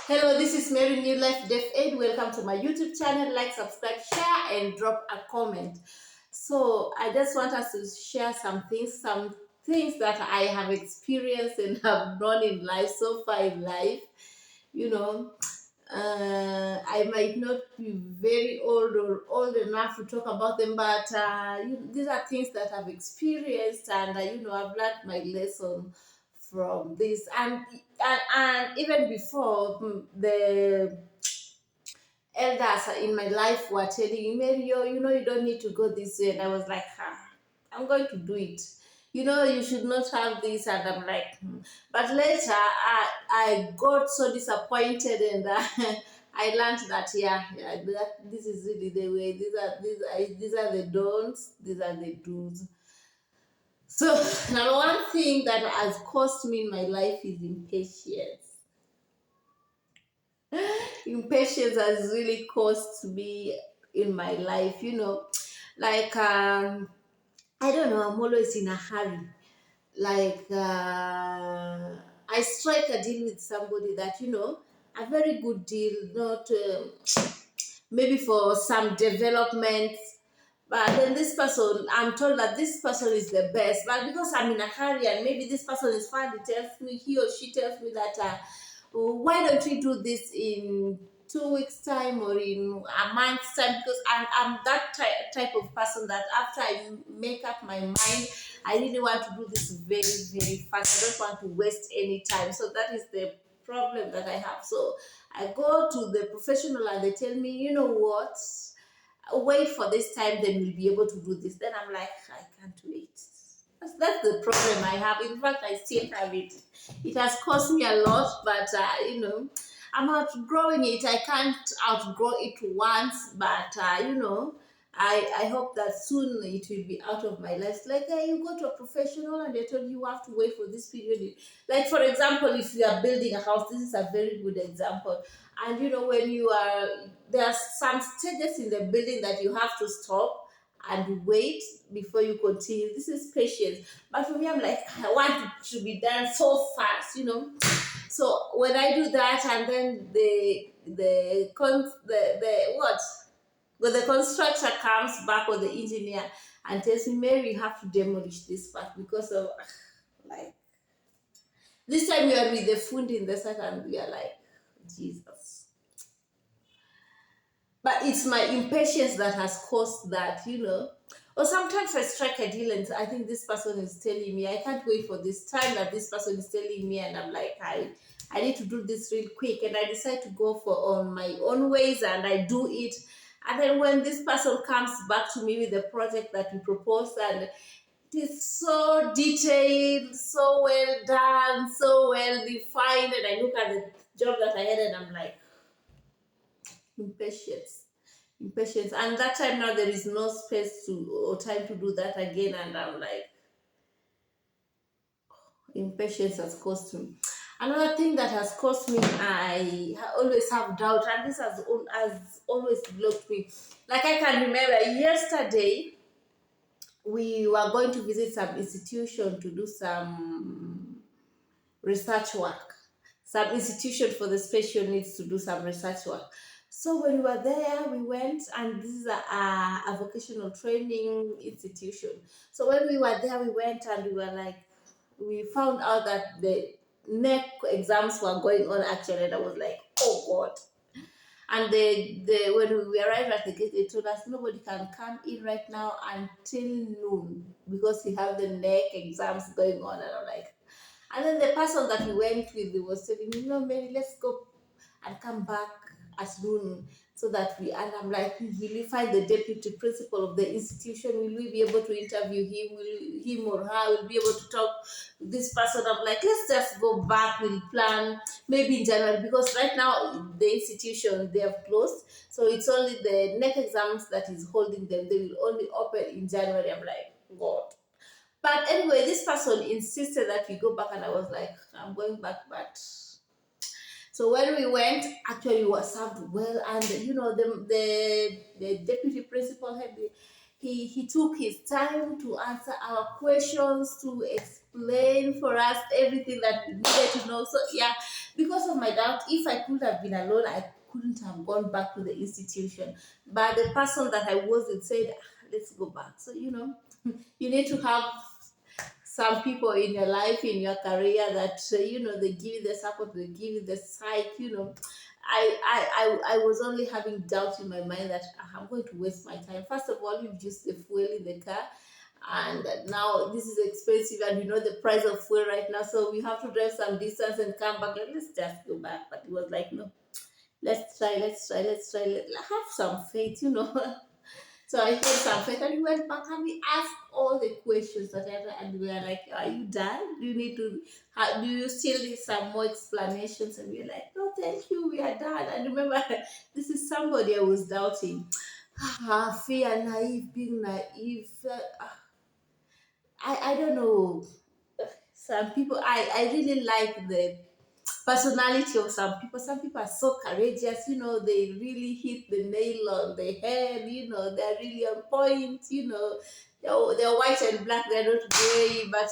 Hello, this is Mary New Life Deaf Aid. Welcome to my YouTube channel. Like, subscribe, share, and drop a comment. So I just want us to share some things that I have experienced and have known in life so far in life. You know, I might not be very old or old enough to talk about them, but these are things that I've experienced, and I've learned my lesson from this. And even before, the elders in my life were telling me, Mary, you don't need to go this way, and I was like, I'm going to do it. You should not have this, and I'm like, But later, I got so disappointed, and I learned that that this is really the way. These are the don'ts. These are the do's. So number one thing that has cost me in my life is impatience. Impatience has really cost me in my life. Like I don't know. I'm always in a hurry. Like I strike a deal with somebody that a very good deal, not maybe for some development. But then this person, I'm told that this person is the best. But because I'm in a hurry and maybe this person is fine, he or she tells me that, why don't we do this in 2 weeks' time or in a month's time? Because I'm that type of person that after I make up my mind, I really want to do this very, very fast. I don't want to waste any time. So that is the problem that I have. So I go to the professional and they tell me, you know what? Wait for this time, then we'll be able to do this. Then I'm like, I can't wait. That's the problem I have. In fact, I still have it. It has cost me a lot, but I'm outgrowing it. I can't outgrow it once, but I hope that soon it will be out of my life. Like you go to a professional and they tell you have to wait for this period. Like for example, if you are building a house, this is a very good example. And when there are some stages in the building that you have to stop and wait before you continue. This is patience. But for me, I'm like, I want it to be done so fast. So when I do that, and then the what? When the constructor comes back or the engineer and tells me, Mary, you have to demolish this part because of like this time we are with the food in the site and we are like, Jesus. But it's my impatience that has caused that. Or sometimes I strike a deal and I think this person is telling me, I can't wait for this time that this person is telling me, and I'm like, I need to do this real quick. And I decide to go for on my own ways and I do it. And then when this person comes back to me with the project that we proposed, and it is so detailed, so well done, so well defined, and I look at the job that I had and I'm like, impatience. And that time now there is no space to or time to do that again, and I'm like, impatience has cost me. Another thing that has cost me, I always have doubt, and this has always blocked me. Like I can remember yesterday we were going to visit some institution to do some research work. Some institution for the special needs to do some research work. So when we were there, we went, and this is a vocational training institution. So when we were there, we went and we were like, we found out that the neck exams were going on actually, and I was like, oh God. And when we arrived at the gate, they told us nobody can come in right now until noon because we have the neck exams going on. And I'm like, and then the person that we went with was telling me, no, Mary, let's go and come back at noon so that and I'm like, will we find the deputy principal of the institution? Will we be able to interview him? Will him or her will be able to talk to this person? I'm like, let's just go back. We'll plan maybe in January, because right now the institution, they have closed. So it's only the next exams that is holding them. They will only open in January. I'm like, God. But anyway, this person insisted that we go back, and I was like, I'm going back, but so when we went, actually we were served well, and the deputy principal he took his time to answer our questions, to explain for us everything that we needed to know. So yeah, because of my doubt, if I could have been alone, I couldn't have gone back to the institution. But the person that I was with said, "Ah, let's go back." So you need to have some people in your life, in your career, that they give you the support, they give you the psych. I was only having doubt in my mind that, "Ah, I'm going to waste my time. First of all, we've used the fuel in the car, and now this is expensive, and the price of fuel right now, so we have to drive some distance and come back. Like, let's just go back." But it was like, no, let's try, have some faith. So I had some faith, and we went back and we asked all the questions that ever, and we were like, "Are you done? Do you need to? Do you still need some more explanations?" And we were like, "No, thank you, we are done." And remember, this is somebody I was doubting. Fear, naive, being naive. I don't know. Some people, I really like the personality of some people. Some people are so courageous, they really hit the nail on the head, they're really on point, they're white and black, they're not gray, but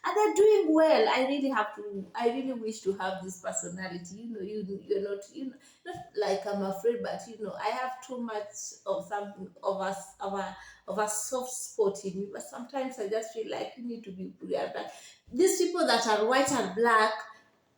and they're doing well. I really wish to have this personality. You're not, not like I'm afraid, but I have too much of something of a soft spot in me. But sometimes I just feel like you need to be real. Like these people that are white and black,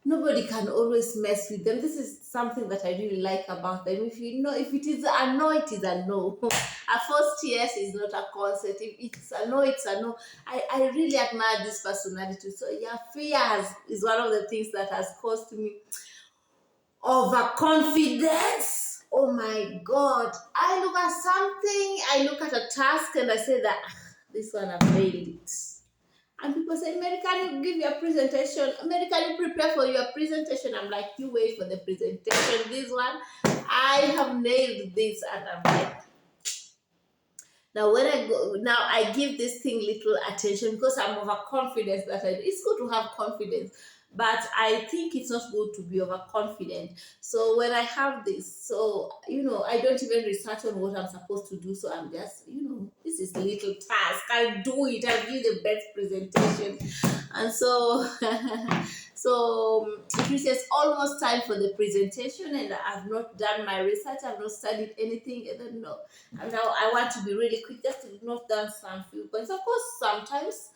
nobody can always mess with them. This is something that I really like about them. If it is a no, it is a no. A first yes is not a concept. If it's a no, it's a no. I really admire this personality. So yeah, is one of the things that has caused me overconfidence. Oh my God. I look at something, I look at a task, and I say that, "Ah, this one I failed it." And people say, "Mary, can you give your presentation? Mary, can you prepare for your presentation?" I'm like, "You wait for the presentation. This one, I have nailed this." And I'm like, now when I go, now I give this thing little attention because I'm overconfident that it's good to have confidence, but I think it's not good to be overconfident. So when I have this, so I don't even research on what I'm supposed to do. So I'm just, this is little task. I do it. I give the best presentation, and so it is almost time for the presentation, and I've not done my research. I've not studied anything. I don't know. And now I want to be really quick just to note down some few points. Of course, sometimes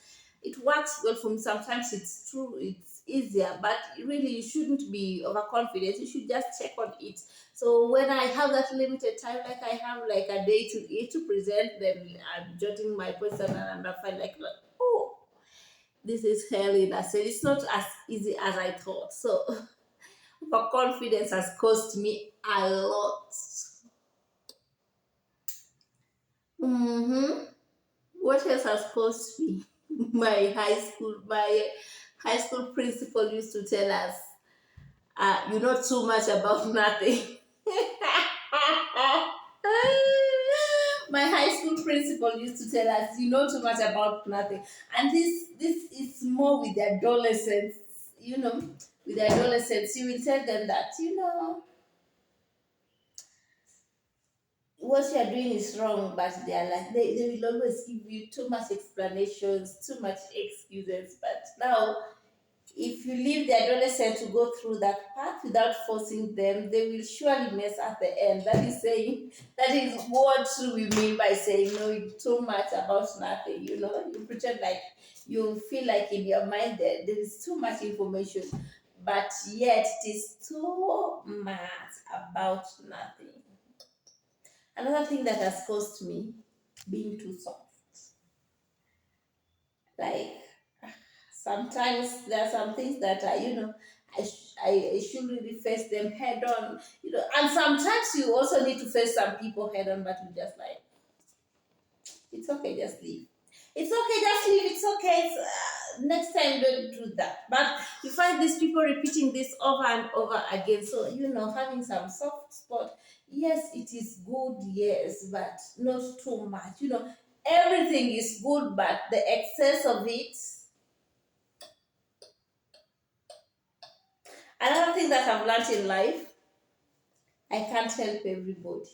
it works well for me. Sometimes it's true, it's easier, but really you shouldn't be overconfident. You should just check on it. So when I have that limited time, like I have like a day to present, then I'm jotting my points and I find like, oh, this is hell in a sense. It's not as easy as I thought. So overconfidence has cost me a lot. Mm-hmm. What else has cost me? My high school principal used to tell us, "You know too much about nothing." My high school principal used to tell us, "You know too much about nothing," and this is more with the adolescents. With the adolescents, you will tell them that what you are doing is wrong, but they are like they will always give you too much explanations, too much excuses. But now, if you leave the adolescent to go through that path without forcing them, they will surely mess at the end. That is what we mean by saying no too much about nothing. You pretend like you feel like in your mind that there is too much information, but yet it is too much about nothing. Another thing that has caused me being too soft. Like sometimes there are some things that I should really face them head on. And sometimes you also need to face some people head on, but you just like, it's okay, just leave. It's okay, just leave. It's okay. Next time, don't do that. But you find these people repeating this over and over again. So, having some soft spot, yes, it is good, yes, but not too much. Everything is good, but the excess of it. Another thing that I've learned in life, I can't help everybody.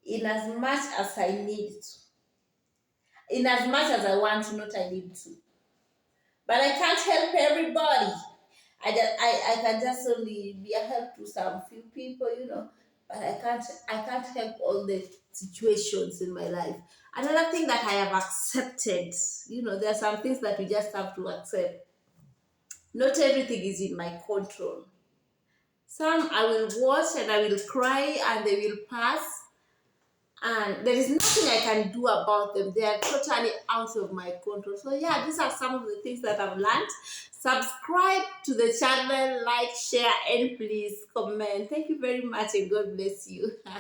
in as much as I need to, in as much as I want to, not I need to. But I can't help everybody. I can just only be a help to some few people, but I can't help all the situations in my life. Another thing that I have accepted, there are some things that we just have to accept. Not everything is in my control. Some I will watch and I will cry and they will pass, and there is nothing I can do about them. They are totally out of my control. So yeah, these are some of the things that I've learned. Subscribe to the channel, like, share, and please comment. Thank you very much, and God bless you.